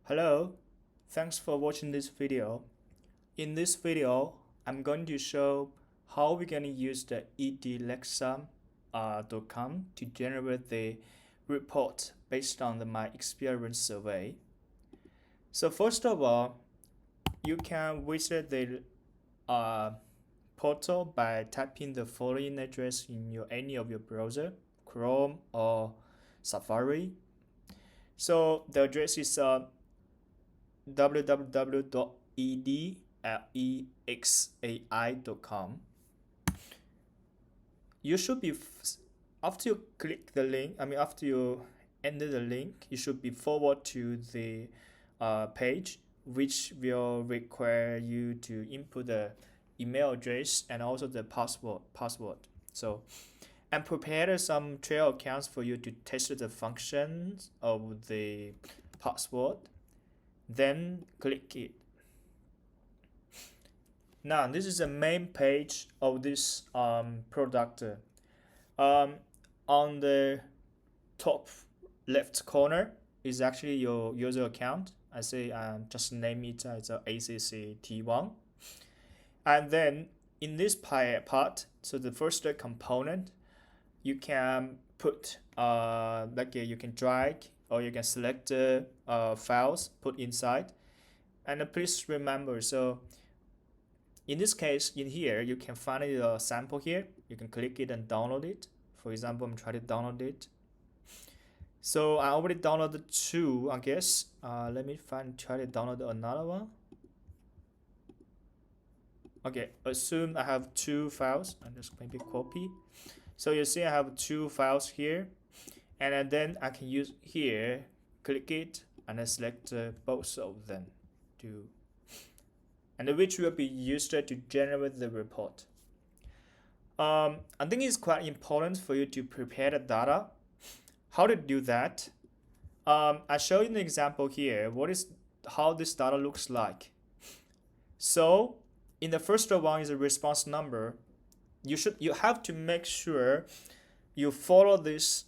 Hello, thanks for watching this video. In this video, I'm going to show how we're going to use the edlexai.com to generate the report based on my experience survey. So first of all, you can visit the portal by typing the following address in any of your browser, Chrome or Safari. So the address is www.edlexai.com. You should be after you click the link. After you enter the link, you should be forward to the page, which will require you to input the email address and also the password. So, and prepare some trial accounts for you to test the functions of the password. Then click it. Now this is the main page of this product. On the top left corner is actually your user account. I say just name it as ACCT1. And then in this part, so the first component, you can put you can drag or you can select files put inside. And please remember, so in this case, in here, you can find a sample here. You can click it and download it. For example, I'm trying to download it. So I already downloaded two, I guess. Let me try to download another one. Okay, assume I have two files. I'm just maybe copy. So you see I have two files here. And then I can use here, click it, and then select both of them and which will be used to generate the report. I think it's quite important for you to prepare the data. How to do that? I show you an example here. How this data looks like. So in the first one is a response number. You have to make sure you follow this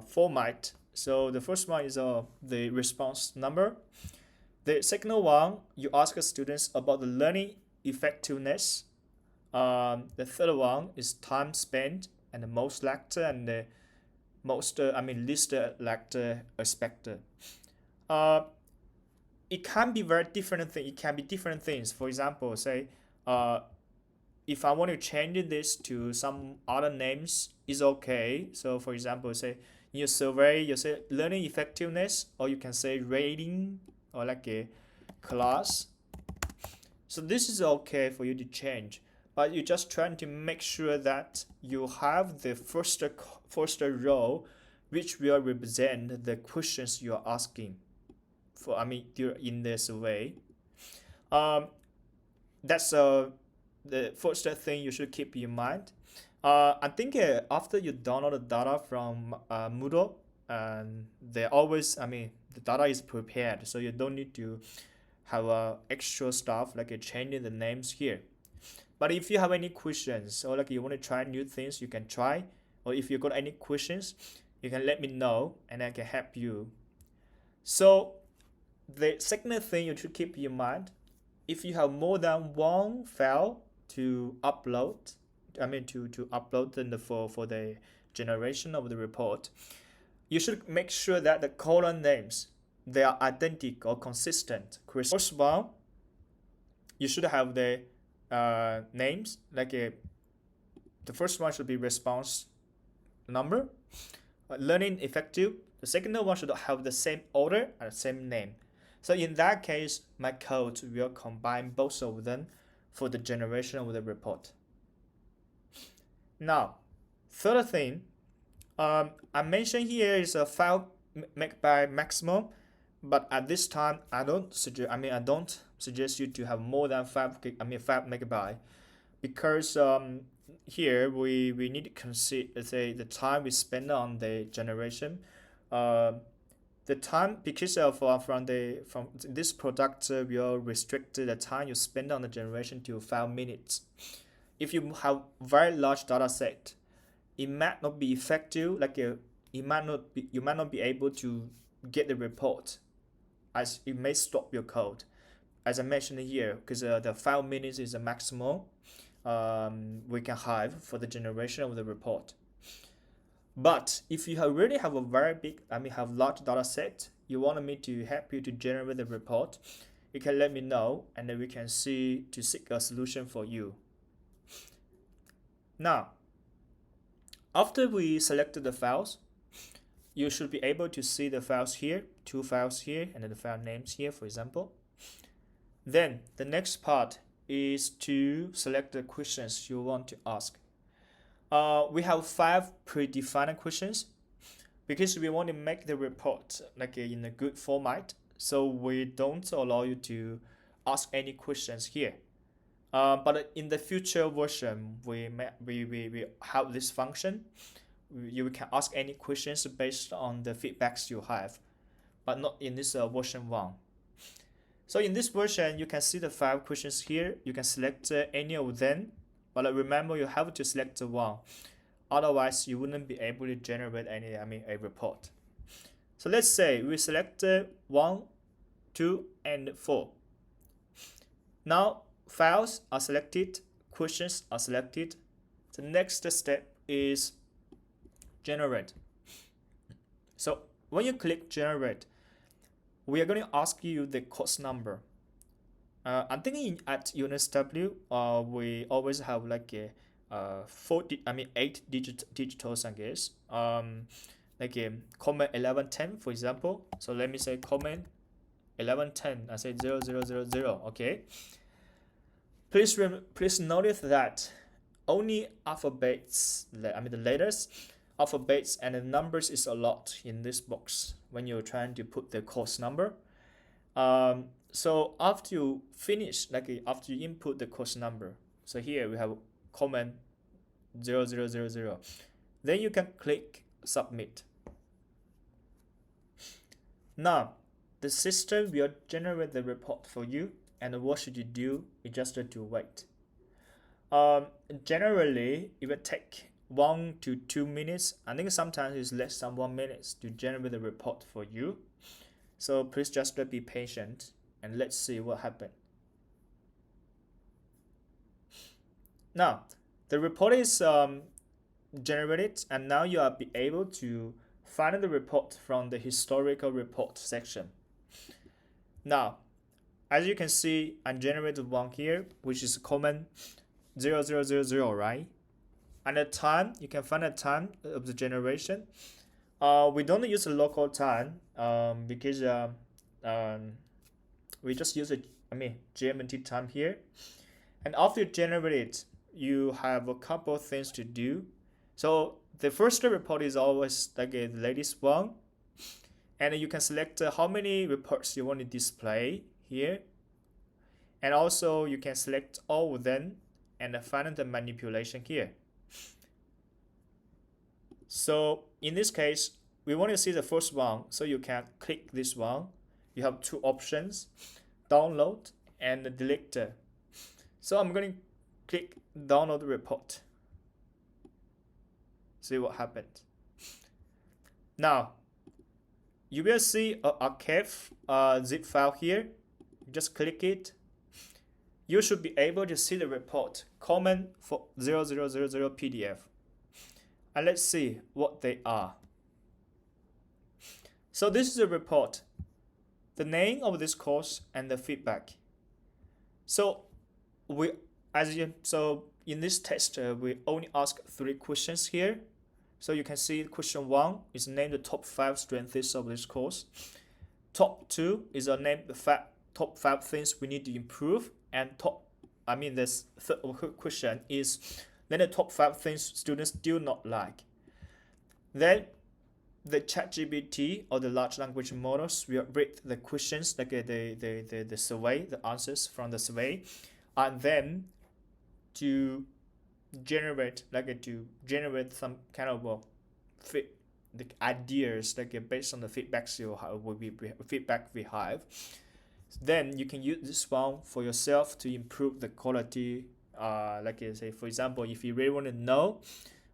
format. So the first one is the response number. The second one, you ask students about the learning effectiveness. The third one is time spent and the most lecture and the least lecture expected. It can be very different thing. It can be different things. For example, say if I want to change this to some other names, is okay. So for example, say in your survey, you say learning effectiveness, or you can say rating, or like a class. So this is okay for you to change, but you're just trying to make sure that you have the first row which will represent the questions you are asking for in the survey. That's the first thing you should keep in mind. I think after you download the data from Moodle, and they always the data is prepared, so you don't need to have extra stuff like changing the names here. But if you have any questions or like you want to try new things, you can try. Or if you got any questions, you can let me know and I can help you. So the second thing you should keep in mind, if you have more than one file to upload, to upload for the generation of the report, you should make sure that the column names, they are identical or consistent. First one, you should have the names, the first one should be response number, learning effective. The second one should have the same order and the same name. So in that case, my code will combine both of them for the generation of the report. Now, third thing, I mentioned here is a 5 megabyte maximum, but at this time I don't suggest you to have more than 5 megabyte, because here we need to consider the time we spend on the generation. The time, because from this product will restrict the time you spend on the generation to 5 minutes. If you have very large data set, it might not be effective. You might not be able to get the report, as it may stop your code. As I mentioned here, because the 5 minutes is the maximum we can have for the generation of the report. But if you really have a very big, have large data set, you want me to help you to generate the report, you can let me know, and then we can see to seek a solution for you. Now, after we selected the files, you should be able to see the files here, 2 files here, and then the file names here, for example. Then the next part is to select the questions you want to ask. We have 5 predefined questions because we want to make the report in a good format, so we don't allow you to ask any questions here. But in the future version, we have this function. You can ask any questions based on the feedbacks you have, but not in this version 1. So in this version, you can see the 5 questions here. You can select any of them, but remember you have to select one. Otherwise, you wouldn't be able to generate a report. So let's say we select 1, 2, and 4. Now files are selected, questions are selected. The next step is generate. So when you click generate, we are going to ask you the course number. I'm thinking at UNSW, we always have like a 8 digitals, I guess. Like a comment 1110, for example. So let me say comment 1110. I say 0000. Okay. Please notice that only alphabets, the letters, alphabets, and the numbers is a lot in this box when you're trying to put the course number. So after you finish, after you input the course number, so here we have comment 0000, then you can click submit. Now the system will generate the report for you, and what should you do? You just have to wait. Generally it will take 1 to 2 minutes. I think sometimes it's less than 1 minute to generate the report for you. So please just be patient and let's see what happened. Now the report is generated, and now you are be able to find the report from the historical report section. Now as you can see, I generated one here, which is comment 0000, right? And the time, you can find the time of the generation. We don't use the local time because we just use GMT time here. And after you generate it, you have a couple of things to do. So the first report is always like the latest one, and you can select how many reports you want to display here, and also you can select all of them and find the manipulation here. So in this case, we want to see the first one, so you can click this one. You have 2 options, download and delete. So I'm going to click download report. See what happened. Now you will see an archive zip file here. Just click it. You should be able to see the report comment for 0000 PDF. And let's see what they are. So this is a report, the name of this course and the feedback. So in this test, we only ask 3 questions here. So you can see question 1 is named the top 5 strengths of this course. Top 2 is named the top 5 things we need to improve, and this third question is then the top 5 things students do not like. Then the ChatGPT or the large language models will read the questions, like the survey, the answers from the survey, and then to generate some kind of the ideas based on the feedbacks feedback we have. Then you can use this one for yourself to improve the quality. Like I say, for example, if you really want to know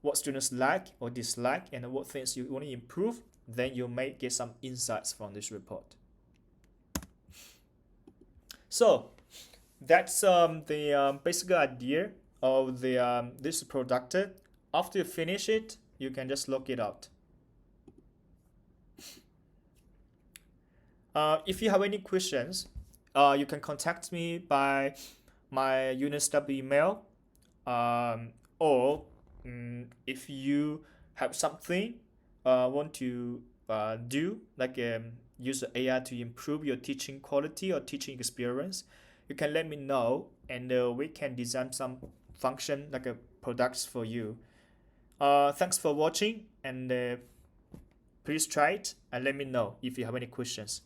what students like or dislike and what things you want to improve, then you may get some insights from this report. So that's the basic idea of the this product. After you finish it, you can just look it out. If you have any questions, you can contact me by my unit stub email, or if you have something want to do, like use AI to improve your teaching quality or teaching experience, you can let me know, and we can design some function like a products for you. Thanks for watching, and please try it and let me know if you have any questions.